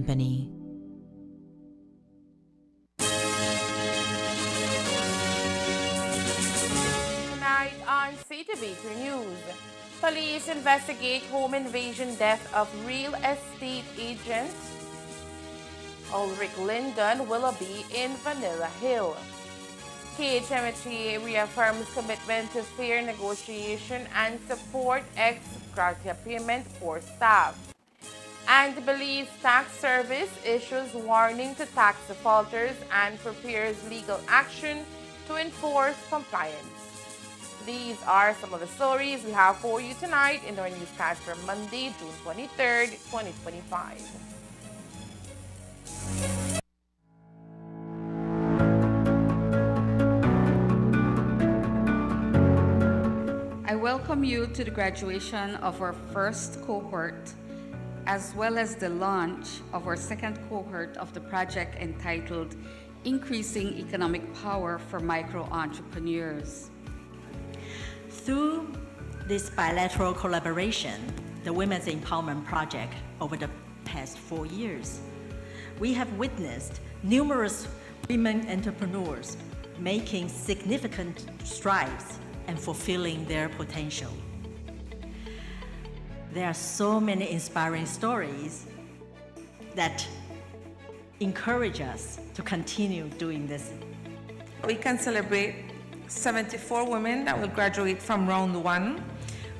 company. Tonight on Ctv3 News, police investigate home invasion death of real estate agent Ulrich Lyndon Willoughby in Vanilla Hill. KHMHA reaffirms commitment to fair negotiation and support ex gratia payment for staff. And Belize Tax Service issues warning to tax defaulters and prepares legal action to enforce compliance. These are some of the stories we have for you tonight in our newscast for Monday, June 23rd, 2025. I welcome you to the graduation of our first cohort, as well as the launch of our second cohort of the project entitled Increasing Economic Power for Micro-Entrepreneurs. Through this bilateral collaboration, the Women's Empowerment Project, over the past 4 years, we have witnessed numerous women entrepreneurs making significant strides and fulfilling their potential. There are so many inspiring stories that encourage us to continue doing this. We can celebrate 74 women that will graduate from round 1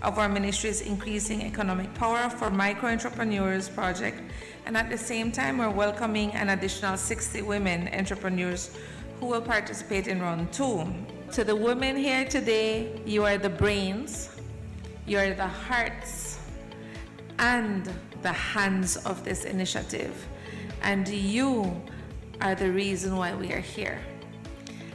of our ministry's Increasing Economic Power for Micro-Entrepreneurs project, and at the same time we're welcoming an additional 60 women entrepreneurs who will participate in round 2. To the women here today, you are the brains, you are the hearts and the hands of this initiative, and you are the reason why we are here.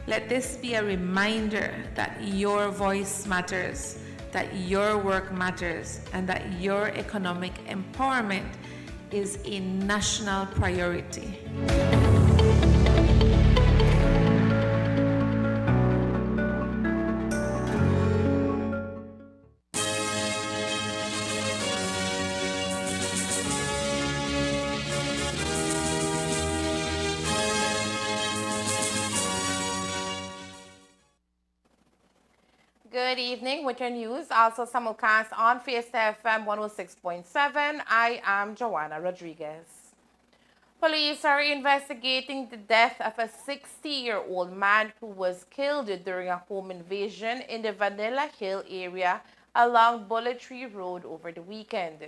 Let this be a reminder that your voice matters, that your work matters, and that your economic empowerment is a national priority. Good evening with your news, also simulcast on Fiesta FM 106.7. I am Joanna Rodriguez. Police are investigating the death of a 60-year-old man who was killed during a home invasion in the Vanilla Hill area along Bullet Tree Road over the weekend.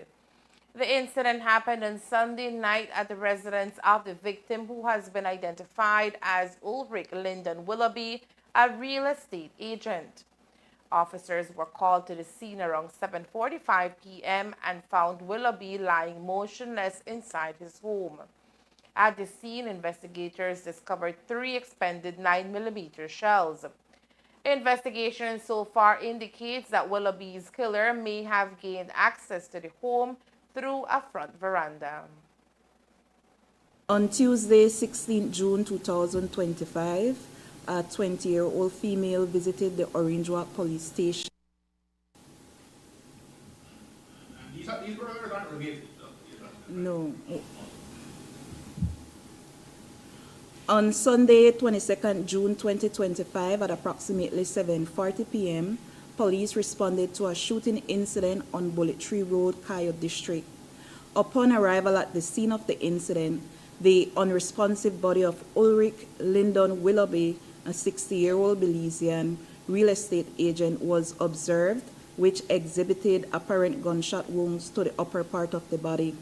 The incident happened on Sunday night at the residence of the victim, who has been identified as Ulrich Lyndon Willoughby, a real estate agent. Officers were called to the scene around 7:45 p.m. and found Willoughby lying motionless inside his home. At the scene, investigators discovered 3 expended 9mm shells. Investigation so far indicates that Willoughby's killer may have gained access to the home through a front veranda. On Tuesday, 16 June 2025, a 20-year-old female visited the Orange Walk police station. These brothers aren't related, No. On Sunday, 22nd June 2025, at approximately 7:40 p.m., police responded to a shooting incident on Bullet Tree Road, Coyote District. Upon arrival at the scene of the incident, the unresponsive body of Ulrich Lyndon Willoughby, a 60-year-old Belizean real estate agent, was observed, which exhibited apparent gunshot wounds to the upper part of the body.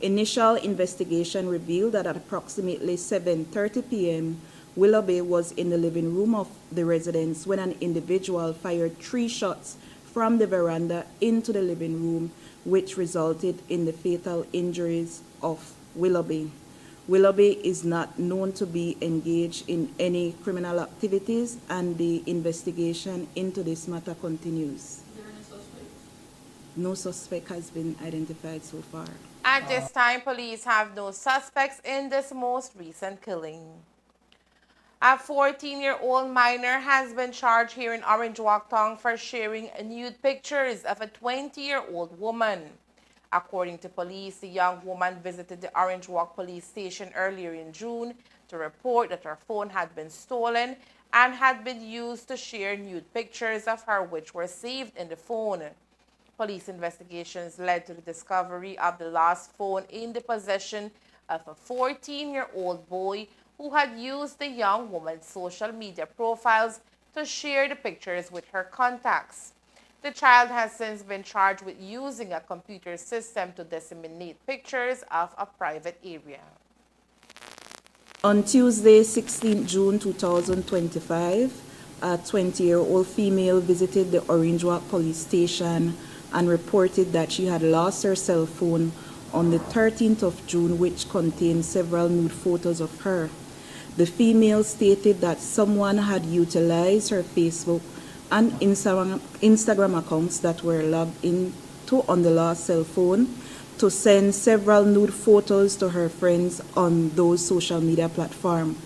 Initial investigation revealed that at approximately 7:30 p.m., Willoughby was in the living room of the residence when an individual fired 3 shots from the veranda into the living room, which resulted in the fatal injuries of Willoughby. Willoughby is not known to be engaged in any criminal activities, and the investigation into this matter continues. Is there any suspect? No suspect has been identified so far. At this time, police have no suspects in this most recent killing. A 14-year-old minor has been charged here in Orange Walk Town for sharing nude pictures of a 20-year-old woman. According to police, the young woman visited the Orange Walk police station earlier in June to report that her phone had been stolen and had been used to share nude pictures of her which were saved in the phone. Police investigations led to the discovery of the lost phone in the possession of a 14-year-old boy who had used the young woman's social media profiles to share the pictures with her contacts. The child has since been charged with using a computer system to disseminate pictures of a private area. On Tuesday, 16 June 2025, a 20-year-old female visited the Orange Walk police station and reported that she had lost her cell phone on the 13th of June, which contained several nude photos of her. The female stated that someone had utilized her Facebook and Instagram accounts that were logged into on the lost cell phone to send several nude photos to her friends on those social media platforms.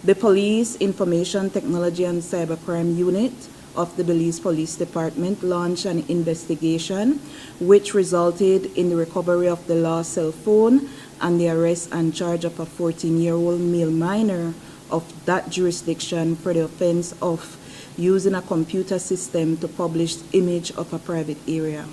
The Police Information Technology and Cybercrime Unit of the Belize Police Department launched an investigation which resulted in the recovery of the lost cell phone and the arrest and charge of a 14-year-old male minor of that jurisdiction for the offense of using a computer system to publish image of a private area.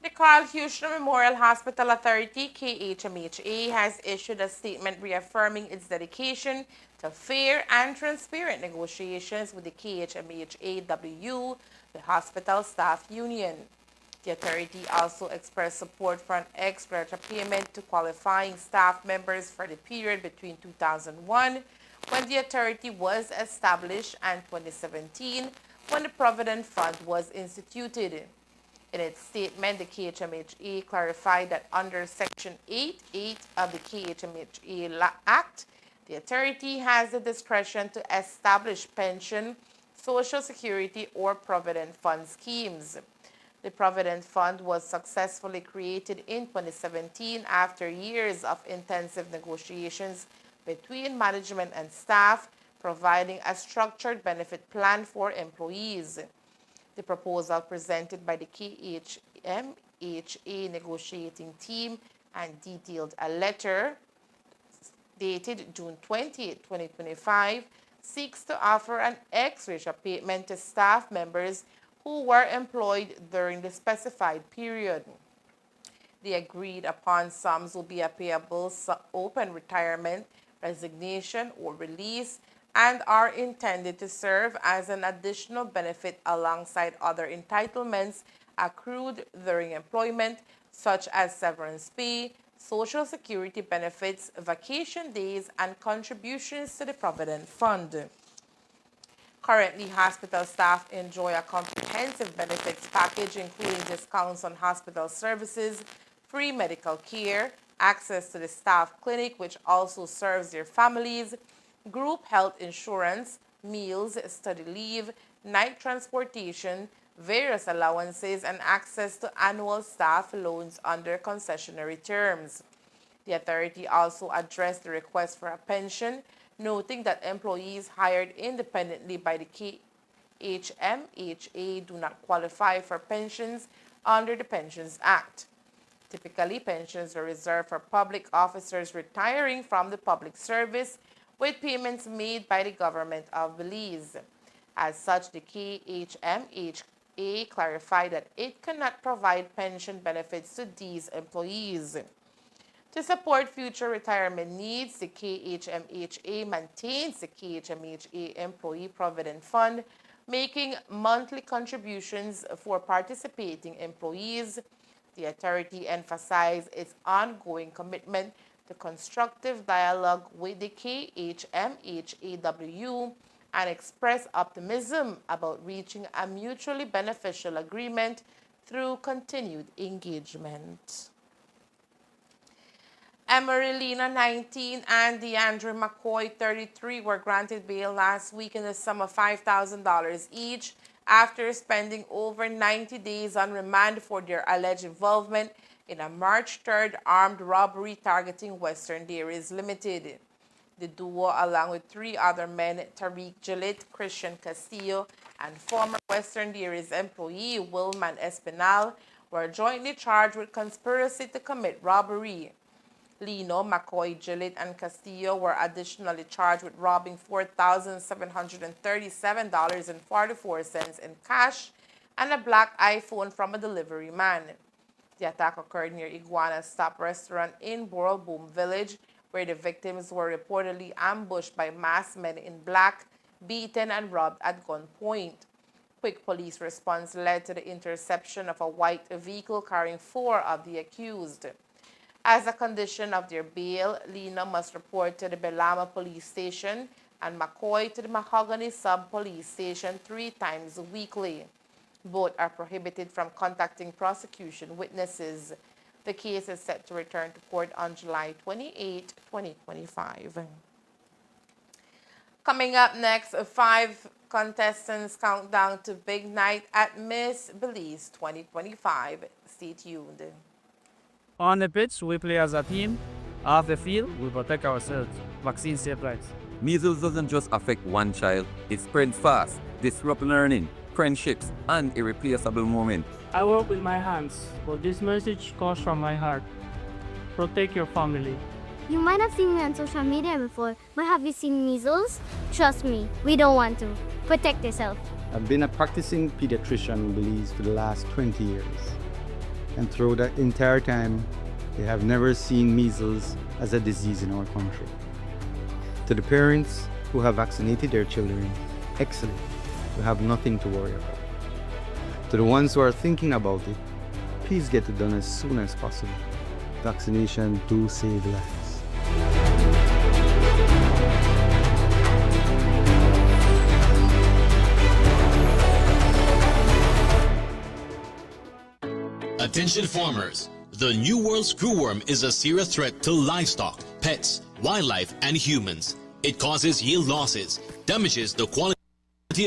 The Carl Houston Memorial Hospital Authority, KHMHA, has issued a statement reaffirming its dedication to fair and transparent negotiations with the KHMHAW, the hospital staff union. The authority also expressed support for an extra payment to qualifying staff members for the period between 2001, when the authority was established, and 2017, when the Provident Fund was instituted. In its statement, the KHMHA clarified that under Section 8.8 of the KHMHA Act, the authority has the discretion to establish pension, Social Security, or Provident Fund schemes. The Provident Fund was successfully created in 2017 after years of intensive negotiations between management and staff, providing a structured benefit plan for employees. The proposal presented by the KHMHA negotiating team and detailed a letter dated June 20, 2025, seeks to offer an ex-gratia payment to staff members who were employed during the specified period. The agreed upon sums will be payable upon retirement, resignation, or release, and are intended to serve as an additional benefit alongside other entitlements accrued during employment, such as severance pay, Social Security benefits, vacation days, and contributions to the Provident Fund. Currently, hospital staff enjoy a comprehensive benefits package including discounts on hospital services, free medical care, access to the staff clinic, which also serves their families, group health insurance, meals, study leave, night transportation, various allowances, and access to annual staff loans under concessionary terms. The authority also addressed the request for a pension, noting that employees hired independently by the KHMHA do not qualify for pensions under the Pensions Act. Typically, pensions are reserved for public officers retiring from the public service, with payments made by the government of Belize. As such, the KHMHA clarified that it cannot provide pension benefits to these employees. To support future retirement needs, the KHMHA maintains the KHMHA Employee Provident Fund, making monthly contributions for participating employees. The authority emphasized its ongoing commitment to constructive dialogue with the KHMHAW and express optimism about reaching a mutually beneficial agreement through continued engagement. Emerilina, 19, and DeAndre McCoy, 33, were granted bail last week in the sum of $5,000 each after spending over 90 days on remand for their alleged involvement in a March 3rd armed robbery targeting Western Dairies Limited. The duo, along with 3 other men, Tariq Gillett, Christian Castillo, and former Western Dairies employee Wilman Espinal, were jointly charged with conspiracy to commit robbery. Lino, McCoy, Gillett, and Castillo were additionally charged with robbing $4,737.44 in cash and a black iPhone from a delivery man. The attack occurred near Iguana Stop restaurant in Boral Boom Village, where the victims were reportedly ambushed by masked men in black, beaten and robbed at gunpoint. Quick police response led to the interception of a white vehicle carrying 4 of the accused. As a condition of their bail, Lena must report to the Belama police station and McCoy to the Mahogany Sub police station 3 times weekly. Both are prohibited from contacting prosecution witnesses. The case is set to return to court on July 28, 2025. Coming up next, 5 contestants count down to big night at Miss Belize 2025. Stay tuned. On the pitch, we play as a team. Off the field, we protect ourselves. Vaccine save lives. Measles doesn't just affect one child, it spreads fast, disrupts learning, friendships, and irreplaceable moments. I work with my hands, but this message comes from my heart. Protect your family. You might have seen me on social media before, but have you seen measles? Trust me, we don't want to. Protect yourself. I've been a practicing pediatrician in Belize for the last 20 years. And through that entire time, they have never seen measles as a disease in our country. To the parents who have vaccinated their children, excellent. You have nothing to worry about. To the ones who are thinking about it, please get it done as soon as possible. Vaccination do save lives. Attention farmers, the New World screwworm is a serious threat to livestock, pets, wildlife, and humans. It causes yield losses, damages the quality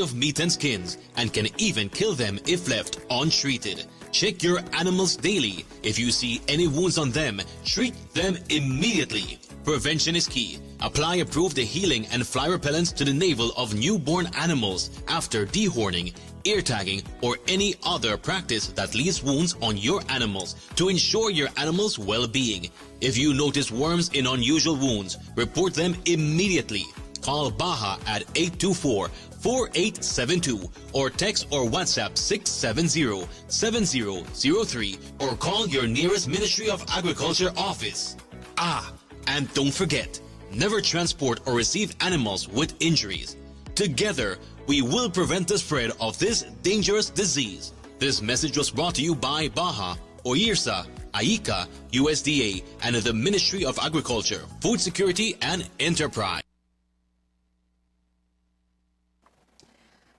of meat and skins, and can even kill them if left untreated. Check your animals daily. If you see any wounds on them, treat them immediately. Prevention is key. Apply approved healing and fly repellents to the navel of newborn animals after dehorning, ear tagging, or any other practice that leaves wounds on your animals to ensure your animals' well-being. If you notice worms in unusual wounds, report them immediately. Call Baja at 824-4872 or text or WhatsApp 670-7003 or call your nearest Ministry of Agriculture office. And don't forget, never transport or receive animals with injuries. Together, we will prevent the spread of this dangerous disease. This message was brought to you by Baja, OIRSA, AICA, USDA, and the Ministry of Agriculture, Food Security, and Enterprise.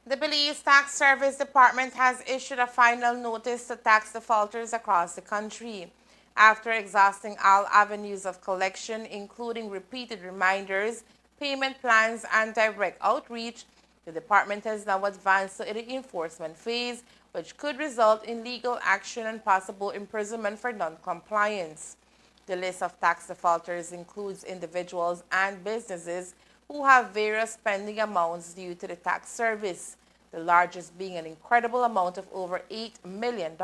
The Belize Tax Service Department has issued a final notice to tax defaulters across the country. After exhausting all avenues of collection, including repeated reminders, payment plans, and direct outreach, the department has now advanced to the enforcement phase, which could result in legal action and possible imprisonment for non-compliance. The list of tax defaulters includes individuals and businesses who have various pending amounts due to the tax service, the largest being an incredible amount of over $8 million.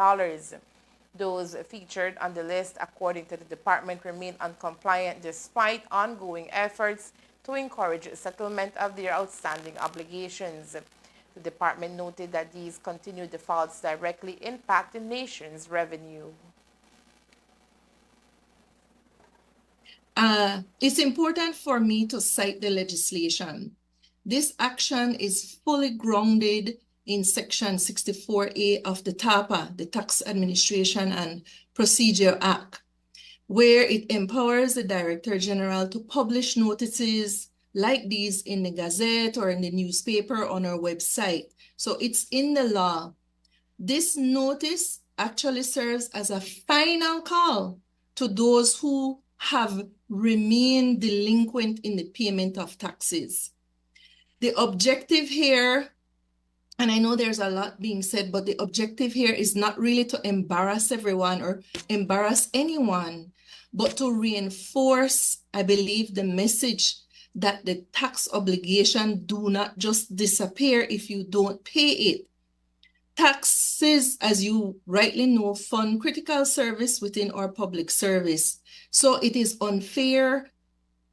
Those featured on the list, according to the department, remain uncompliant despite ongoing efforts to encourage settlement of their outstanding obligations. The department noted that these continued defaults directly impact the nation's revenue. It's important for me to cite the legislation. This action is fully grounded in Section 64A of the TAPA, the Tax Administration and Procedure Act, where it empowers the Director General to publish notices like these in the Gazette or in the newspaper on our website. So it's in the law. This notice actually serves as a final call to those who have remained delinquent in the payment of taxes. The objective here, and I know there's a lot being said, but the objective here is not really to embarrass everyone or embarrass anyone, but to reinforce, I believe, the message that the tax obligation do not just disappear if you don't pay it. Taxes, as you rightly know, fund critical service within our public service. So it is unfair.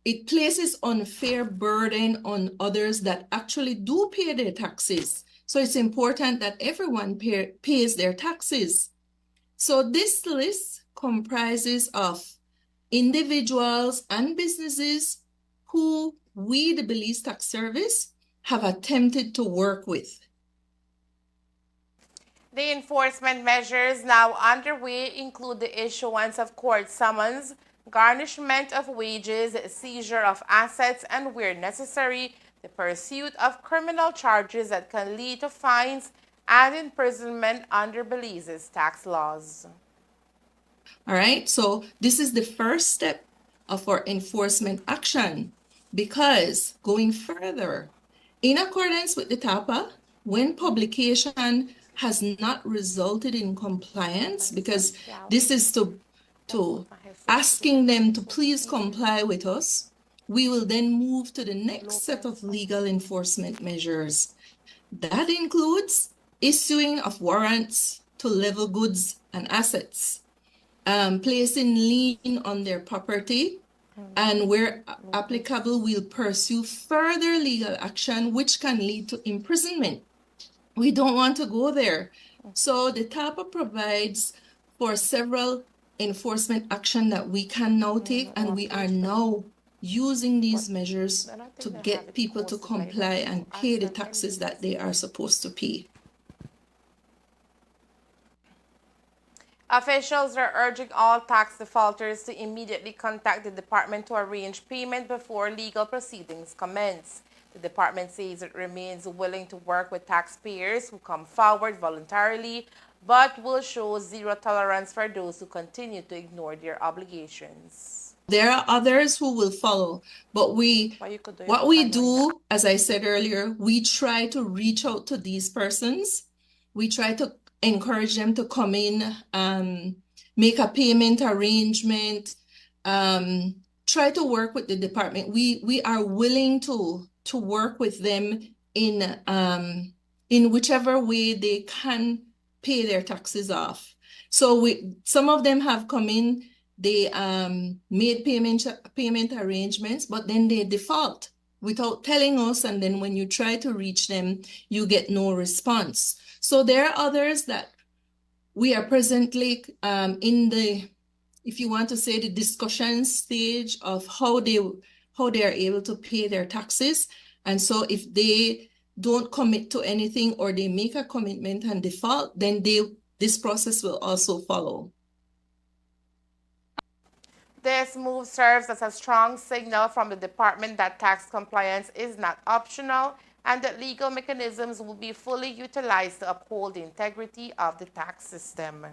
It places unfair burden on others that actually do pay their taxes. So it's important that everyone pays their taxes. So this list comprises of individuals and businesses who we, the Belize Tax Service, have attempted to work with. The enforcement measures now underway include the issuance of court summons, garnishment of wages, seizure of assets, and where necessary, the pursuit of criminal charges that can lead to fines and imprisonment under Belize's tax laws. All right, so this is the first step of our enforcement action, because going further, in accordance with the TAPA, when publication has not resulted in compliance, because this is to asking them to please comply with us, we will then move to the next set of legal enforcement measures. That includes issuing of warrants to level goods and assets, placing lien on their property, and where applicable, we'll pursue further legal action which can lead to imprisonment. We don't want to go there. So the TAPA provides for several enforcement action that we can now take, and we are now using these measures to get people to comply and pay the taxes that they are supposed to pay. Officials are urging all tax defaulters to immediately contact the department to arrange payment before legal proceedings commence. The department says it remains willing to work with taxpayers who come forward voluntarily, but will show zero tolerance for those who continue to ignore their obligations. There are others who will follow, but what we do, as I said earlier, we try to reach out to these persons. We try to encourage them to come in, make a payment arrangement, try to work with the department. We are willing to work with them in whichever way they can pay their taxes off. So some of them have come in, they made payment arrangements, but then they default without telling us, and then when you try to reach them, you get no response. So there are others that we are presently in the, if you want to say, the discussion stage of how they are able to pay their taxes. And so if they don't commit to anything, or they make a commitment and default, then this process will also follow. This move serves as a strong signal from the department that tax compliance is not optional and that legal mechanisms will be fully utilized to uphold the integrity of the tax system.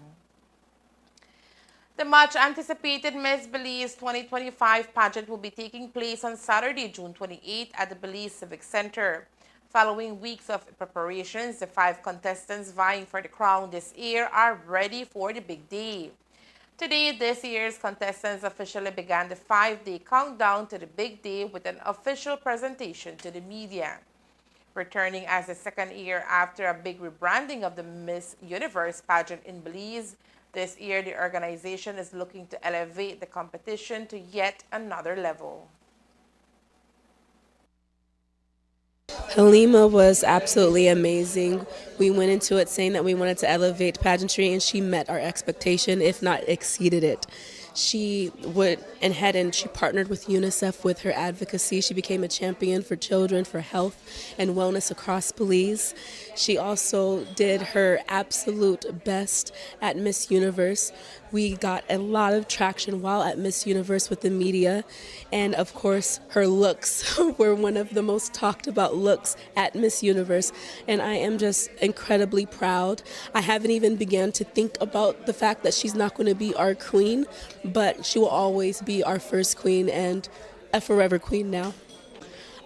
The much-anticipated Miss Belize 2025 pageant will be taking place on Saturday, June 28 at the Belize Civic Center. Following weeks of preparations, the 5 contestants vying for the crown this year are ready for the big day. Today, this year's contestants officially began the 5-day countdown to the big day with an official presentation to the media. Returning as the second year after a big rebranding of the Miss Universe pageant in Belize, this year the organization is looking to elevate the competition to yet another level. Halima was absolutely amazing. We went into it saying that we wanted to elevate pageantry, and she met our expectation, if not exceeded it. She went ahead and she partnered with UNICEF with her advocacy. She became a champion for children, for health and wellness across Belize. She also did her absolute best at Miss Universe. We got a lot of traction while at Miss Universe with the media. And of course, her looks were one of the most talked about looks at Miss Universe. And I am just incredibly proud. I haven't even begun to think about the fact that she's not going to be our queen, but she will always be our first queen and a forever queen now.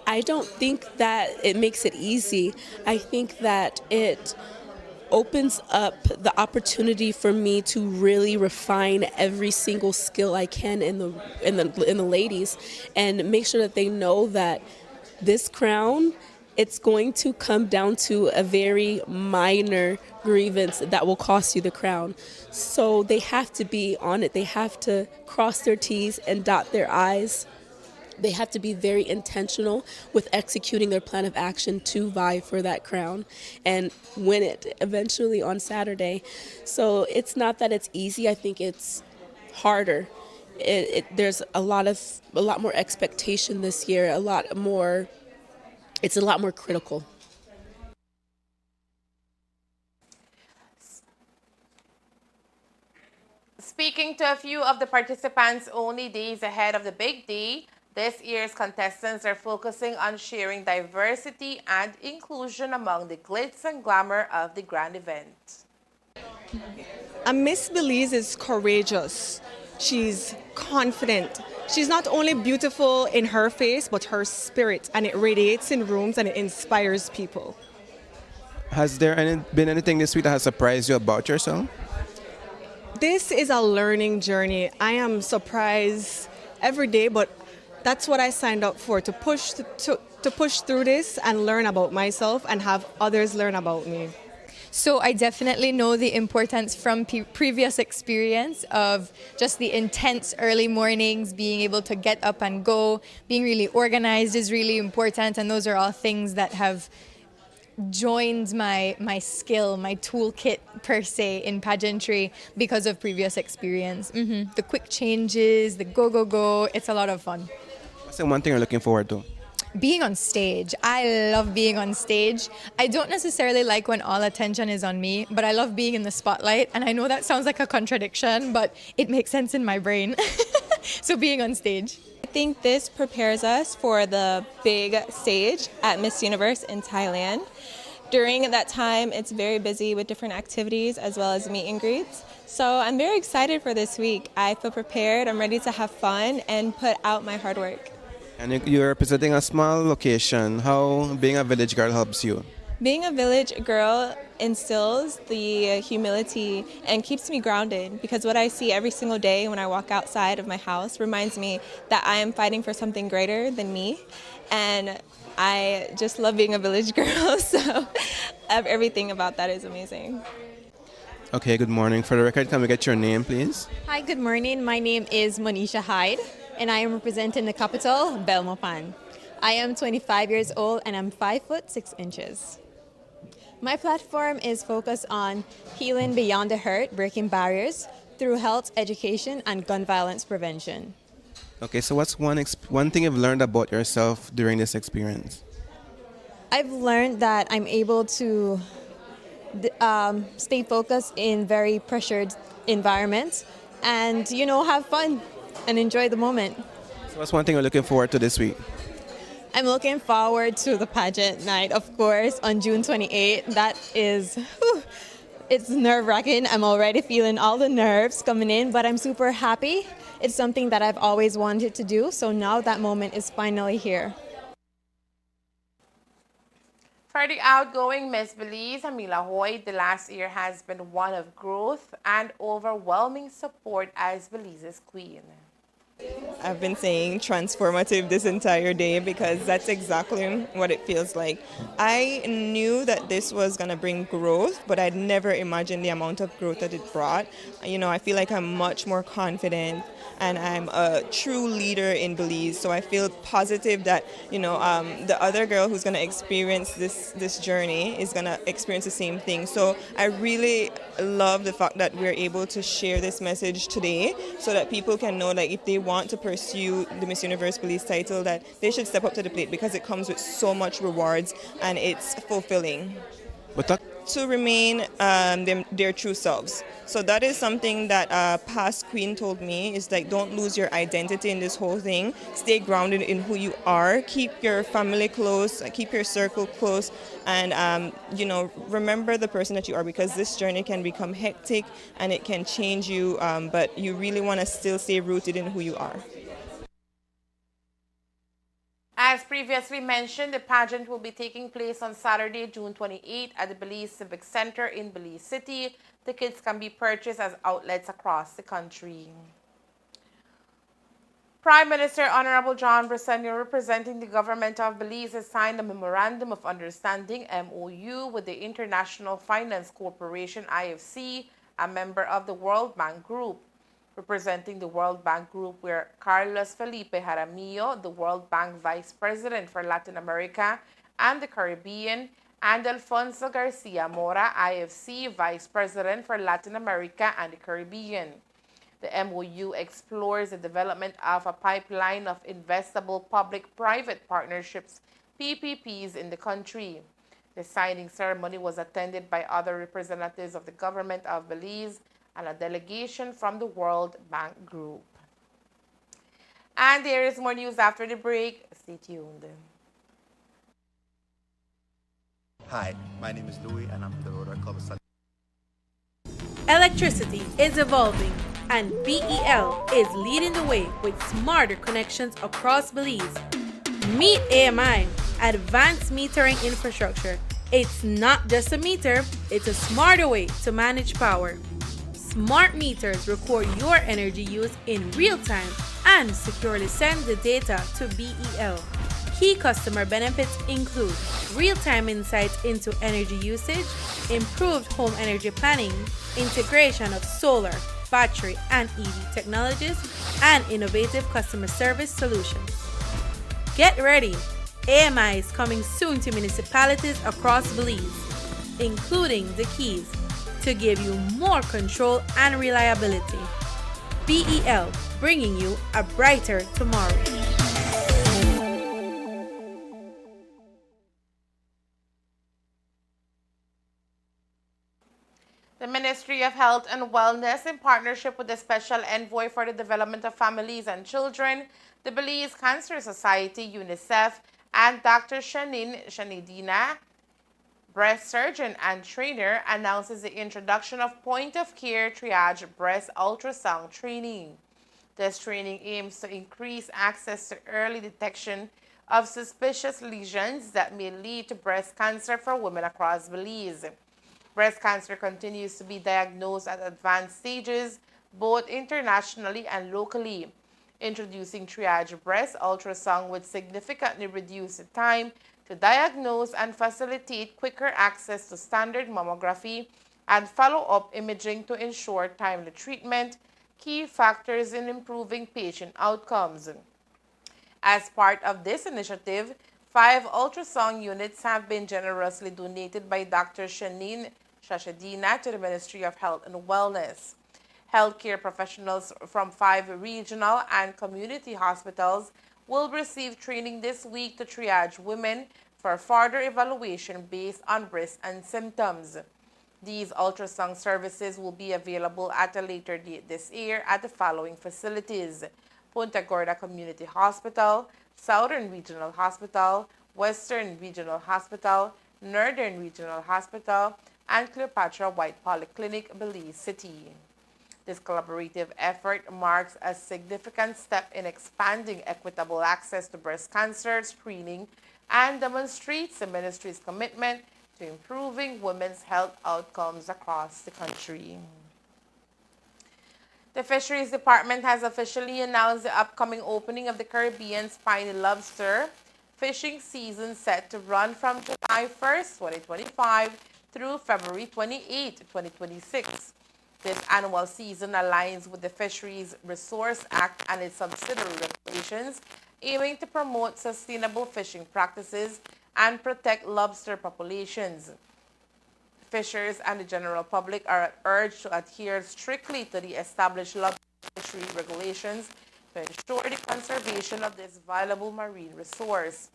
I don't think that it makes it easy. I think that it opens up the opportunity for me to really refine every single skill I can in the ladies, and make sure that they know that this crown, it's going to come down to a very minor grievance that will cost you the crown. So they have to be on it. They have to cross their T's and dot their I's. They have to be very intentional with executing their plan of action to vie for that crown and win it eventually on Saturday. So it's not that it's easy. I think it's harder. There's a lot more expectation this year. It's a lot more critical. Speaking to a few of the participants only days ahead of the big day, this year's contestants are focusing on sharing diversity and inclusion among the glitz and glamour of the grand event. Miss Belize is courageous. She's confident. She's not only beautiful in her face, but her spirit, and it radiates in rooms and it inspires people. Has there been anything this week that has surprised you about yourself? This is a learning journey. I am surprised every day, but that's what I signed up for, to push through this and learn about myself and have others learn about me. So I definitely know the importance from previous experience of just the intense early mornings, being able to get up and go, being really organized is really important, and those are all things that have joined my skill, my toolkit per se in pageantry because of previous experience. The quick changes, the go, it's a lot of fun. What's the one thing you're looking forward to? Being on stage. I love being on stage. I don't necessarily like when all attention is on me, but I love being in the spotlight. And I know that sounds like a contradiction, but it makes sense in my brain. So being on stage. I think this prepares us for the big stage at Miss Universe in Thailand. During that time, it's very busy with different activities as well as meet and greets. So I'm very excited for this week. I feel prepared, I'm ready to have fun and put out my hard work. And you're representing a small location. How being a village girl helps you? Being a village girl instills the humility and keeps me grounded, because what I see every single day when I walk outside of my house reminds me that I am fighting for something greater than me. And I just love being a village girl, so everything about that is amazing. Okay, good morning. For the record, can we get your name, please? Hi, good morning. My name is Monisha Hyde, and I am representing the capital, Belmopan. I am 25 years old, and I'm 5 foot 6 inches. My platform is focused on healing beyond the hurt, breaking barriers through health, education, and gun violence prevention. Okay, so what's one thing you've learned about yourself during this experience? I've learned that I'm able to stay focused in very pressured environments and, have fun and enjoy the moment. So what's one thing you're looking forward to this week? I'm looking forward to the pageant night, of course, on June 28th. That is, it's nerve-wracking. I'm already feeling all the nerves coming in, but I'm super happy. It's something that I've always wanted to do, so now that moment is finally here. For the outgoing Miss Belize, Amila Hoyt, the last year has been one of growth and overwhelming support as Belize's queen. I've been saying transformative this entire day because that's exactly what it feels like. I knew that this was going to bring growth, but I'd never imagined the amount of growth that it brought. I feel like I'm much more confident and I'm a true leader in Belize. So I feel positive that, the other girl who's going to experience this journey is going to experience the same thing. So I really love the fact that we're able to share this message today so that people can know that if they want to pursue the Miss Universe Belize title, that they should step up to the plate because it comes with so much rewards and it's fulfilling. But to remain their true selves. So that is something that past queen told me, is like, don't lose your identity in this whole thing. Stay grounded in who you are. Keep your family close, keep your circle close, and remember the person that you are, because this journey can become hectic and it can change you, but you really want to still stay rooted in who you are. As previously mentioned, the pageant will be taking place on Saturday, June 28 at the Belize Civic Center in Belize City. Tickets can be purchased at outlets across the country. Prime Minister Honorable John Bresenio, representing the government of Belize, has signed a Memorandum of Understanding MOU with the International Finance Corporation IFC, a member of the World Bank Group. Representing the World Bank Group were Carlos Felipe Jaramillo, the World Bank Vice President for Latin America and the Caribbean, and Alfonso Garcia Mora, IFC Vice President for Latin America and the Caribbean. The MOU explores the development of a pipeline of investable public-private partnerships, PPPs, in the country. The signing ceremony was attended by other representatives of the government of Belize and a delegation from the World Bank Group. And there is more news after the break. Stay tuned. Hi, my name is Louis and I'm the Rotor Club. Electricity is evolving and BEL is leading the way with smarter connections across Belize. Meet AMI, Advanced Metering Infrastructure. It's not just a meter, it's a smarter way to manage power. Smart meters record your energy use in real time and securely send the data to BEL. Key customer benefits include real-time insights into energy usage, improved home energy planning, integration of solar, battery, and EV technologies, and innovative customer service solutions. Get ready! AMI is coming soon to municipalities across Belize, including the Keys, to give you more control and reliability. BEL, bringing you a brighter tomorrow. The Ministry of Health and Wellness, in partnership with the Special Envoy for the Development of Families and Children, the Belize Cancer Society, UNICEF, and Dr. Shanidina, breast surgeon and trainer, announces the introduction of point-of-care triage breast ultrasound training. This training aims to increase access to early detection of suspicious lesions that may lead to breast cancer for women across Belize. Breast cancer continues to be diagnosed at advanced stages, both internationally and locally. Introducing triage breast ultrasound would significantly reduce the time to diagnose and facilitate quicker access to standard mammography and follow-up imaging to ensure timely treatment, key factors in improving patient outcomes. As part of this initiative, 5 ultrasound units have been generously donated by Dr. Shashadina to the Ministry of Health and Wellness. Healthcare professionals from 5 regional and community hospitals will receive training this week to triage women for further evaluation based on risk and symptoms. These ultrasound services will be available at a later date this year at the following facilities: Punta Gorda Community Hospital, Southern Regional Hospital, Western Regional Hospital, Northern Regional Hospital, and Cleopatra White Polyclinic, Belize City. This collaborative effort marks a significant step in expanding equitable access to breast cancer screening and demonstrates the ministry's commitment to improving women's health outcomes across the country. The Fisheries Department has officially announced the upcoming opening of the Caribbean spiny lobster fishing season, set to run from July 1st, 2025 through February 28, 2026. This annual season aligns with the Fisheries Resource Act and its subsidiary regulations, aiming to promote sustainable fishing practices and protect lobster populations. Fishers and the general public are urged to adhere strictly to the established lobster fishery regulations to ensure the conservation of this valuable marine resource.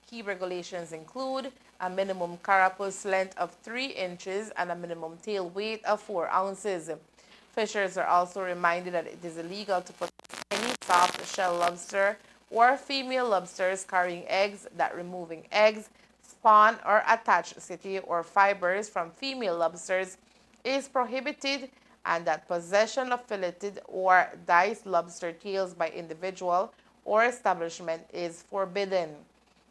Key regulations include a minimum carapace length of 3 inches and a minimum tail weight of 4 ounces. Fishers are also reminded that it is illegal to possess any soft shell lobster or female lobsters carrying eggs, that removing eggs, spawn, or attached setae or fibers from female lobsters is prohibited, and that possession of filleted or diced lobster tails by individual or establishment is forbidden.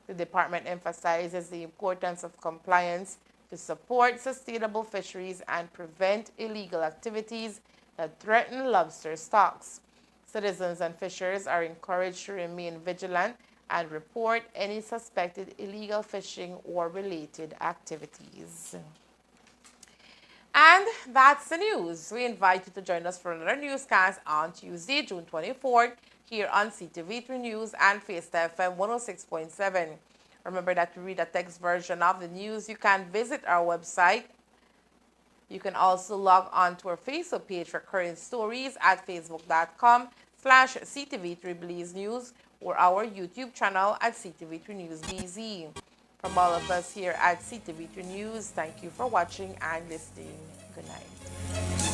The department emphasizes the importance of compliance to support sustainable fisheries and prevent illegal activities that threaten lobster stocks. Citizens and fishers are encouraged to remain vigilant and report any suspected illegal fishing or related activities. And that's the news. We invite you to join us for another newscast on Tuesday, June 24th, here on Ctv3 News and Face FM 106.7. Remember that to read a text version of the news, you can visit our website. You can also log on to our Facebook page for current stories at facebook.com/CTV3 Belize News or our YouTube channel at CTV3 News BZ. From all of us here at CTV3 News, thank you for watching and listening. Good night.